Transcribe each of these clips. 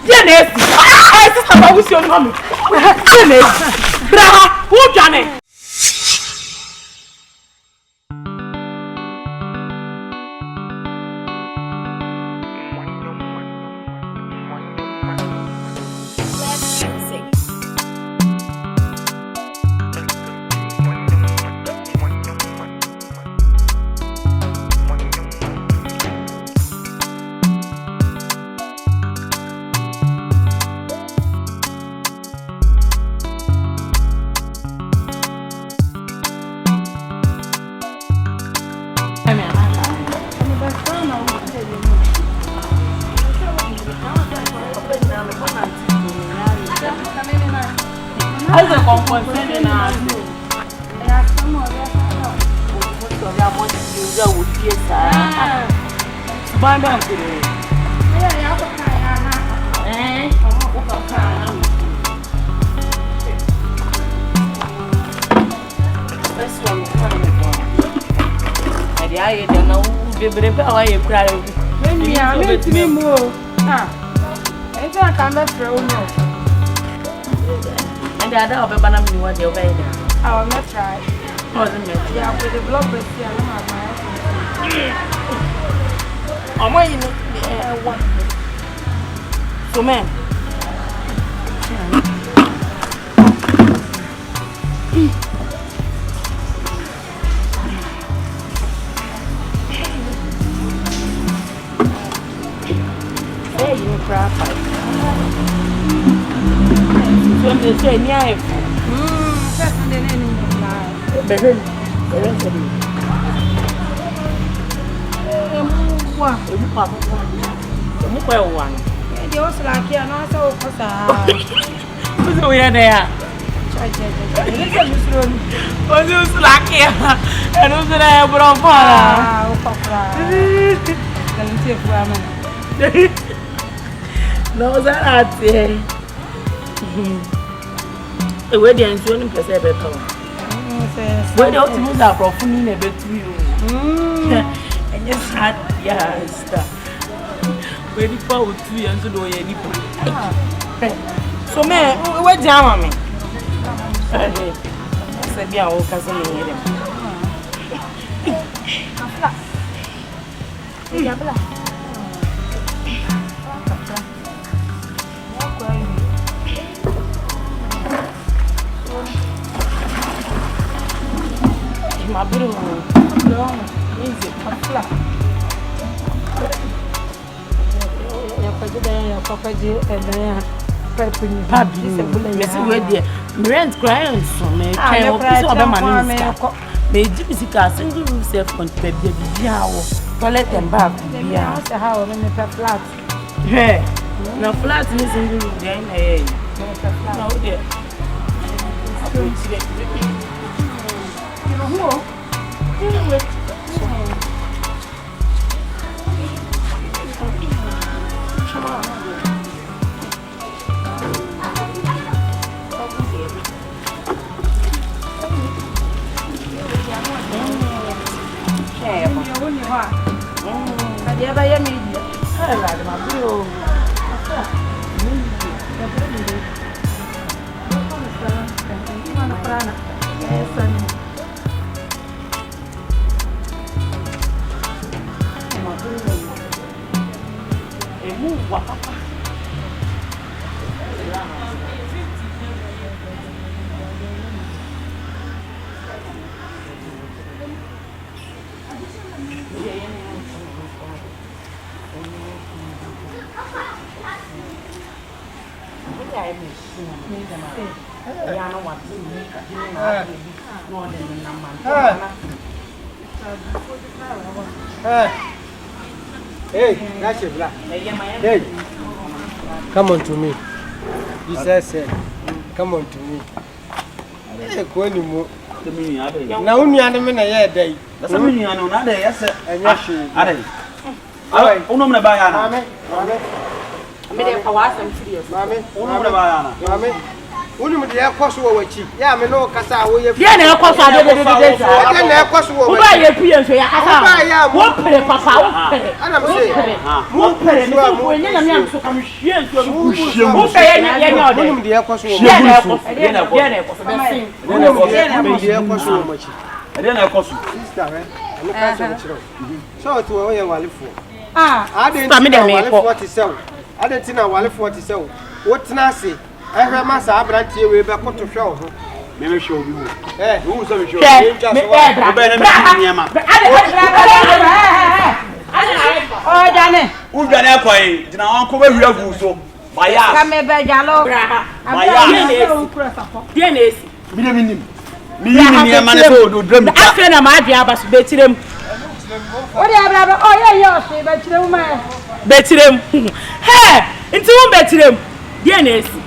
Dennis, I just have always your mommy. Dennis, Braha, who Johnny? And the other of a banana, you want your baby. I will not try. Yeah, with the blood pressure, I don't have my. I'm waiting. What? So, man. Hey, you crap. So they say near it. No, that's it. The way they are doing per se better. When the optimus are profiting a bit to you. And just had, yes, where the power 2 years ago, any so, man, what's down me? I said, yeah, all cousin here. My beautiful, easy, a flat. Your papa, and then prepping Baby, Miss Wedia, Miranda crying so may I have money. May Jessica single herself on baby, toilet and bath. Yeah, how many flat? Hey, no flat missing you, then, eh? No, dear. Who? Hey, that's it. Hey, come on to me. You said, come on to me. Hey, go anymore. Now, only a minute a day. That's a million on that day, yes, and yes, all right, only by Anna. I made a was and serious. Mammy, Unu me dey koso wo wachi. Ya me no kasa wo ye. Ye na koso ade de. Ya na koso wo. Wo ba ye piye so ya kasa. Wo pere papa wo pere. Ana me say. Wo pere me so nye na me am so kam hwie nso wo pere ye nya ode. Unu me dey koso wo. Ye na koso. Ye na koso. Unu me dey koso wo machi. Ade na koso. Sister me kasa wo chiro. So to wo ye walefo. Ade ti na walefo ti sew. Ade ti na walefo ti sew. Wo tena ase. Ehwe ma sa abrantie we be koto hwe wo ho. Me me show you. Wo so me show. Me Wo be na me niam. Oh Jane. Wo dwane akoy, dina onko be hwia gu so. Baya. Ka me be jalo. Dia na esi. Mi de minim. Mi yini niam na so do drum. Afi na ma adua baso betirem. What abra oh yeah say betirem ma. Betirem. Hey, nti wo betirem. Dia na esi.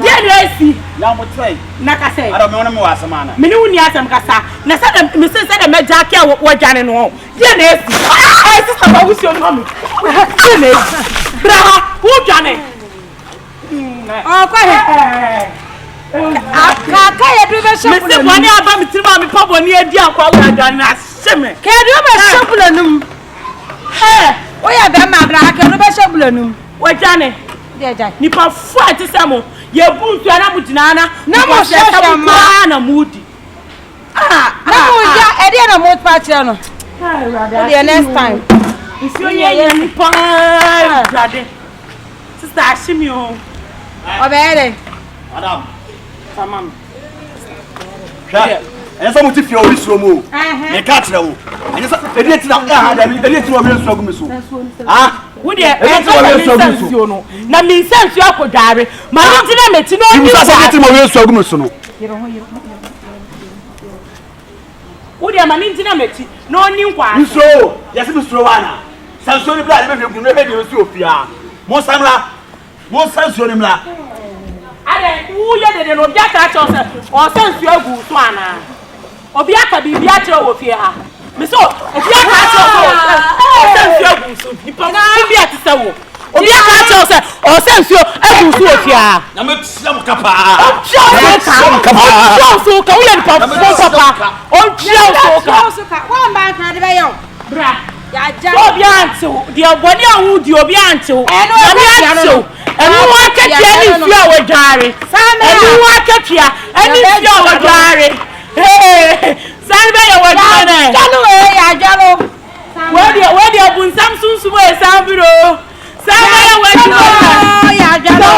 Dia na esi. Ya mo try. Na ka say. Ara me wona me wasama na. Me ni wuni asem kasa. Na sa da me se da me jake a wo Jane no. Dia na esi. Ah, sister ba wusi onu mi. Dia na esi. Bra, wo Jane. Oh kwa he. Aka ye do be shop. Me se boni aba mi tirima mi pa boni edi akwa wo Jane na sheme. Ke do be shop lanum. O ya be ma bra ke do be shop lanum. Wo Jane. Dia Jane. Nipa fu ati samo. Ye buntu ana mutinana. Na mo shasha ma na mudi. Na mo ja e dia na mo pa kire no. The next time. If you hear me pa, Jade. Sister Ashimi o. Obere. Madam. Tamam. Sha. Enso mo ti fi ori suro mo. Me ka kire wo. Enso e dey ti na ha da mi, e dey ti wo mi so gu mi so. Ah. Wo de e so no. Na mi sensu akodware. Ma nti na meti no Ti musa se ti mo wi so gu mi so no. Wo de ma nti na meti no ni nkwa. Nso, yesi mi suro wana. Sanso ni bla de be gu me be de so ofia. Mo samla. Mo sanso ni mla. Ale wo ye de no bia ka cho se o sensu agu so ana. Obi aka bi bia che wo fie ha. Me so e bia ka cho o sensu agu so. Ipa bi ati se wo. Obi aka cho se o sensu agu so fie ha. Na me tia mo kapa. So ka wo ye pa papa. On so ka. Wa ba kan de be yo. Bra. Ya ja. Obi anto, de oboni awu di obi anto. Enu wa ketia ni fi awo dware. Enu wa ketia, eni fi awo dware. San be yo wadwane. Jalo ya jalo. We de obun samsun sumo e san biro. San be yo wadwane. Ya jalo.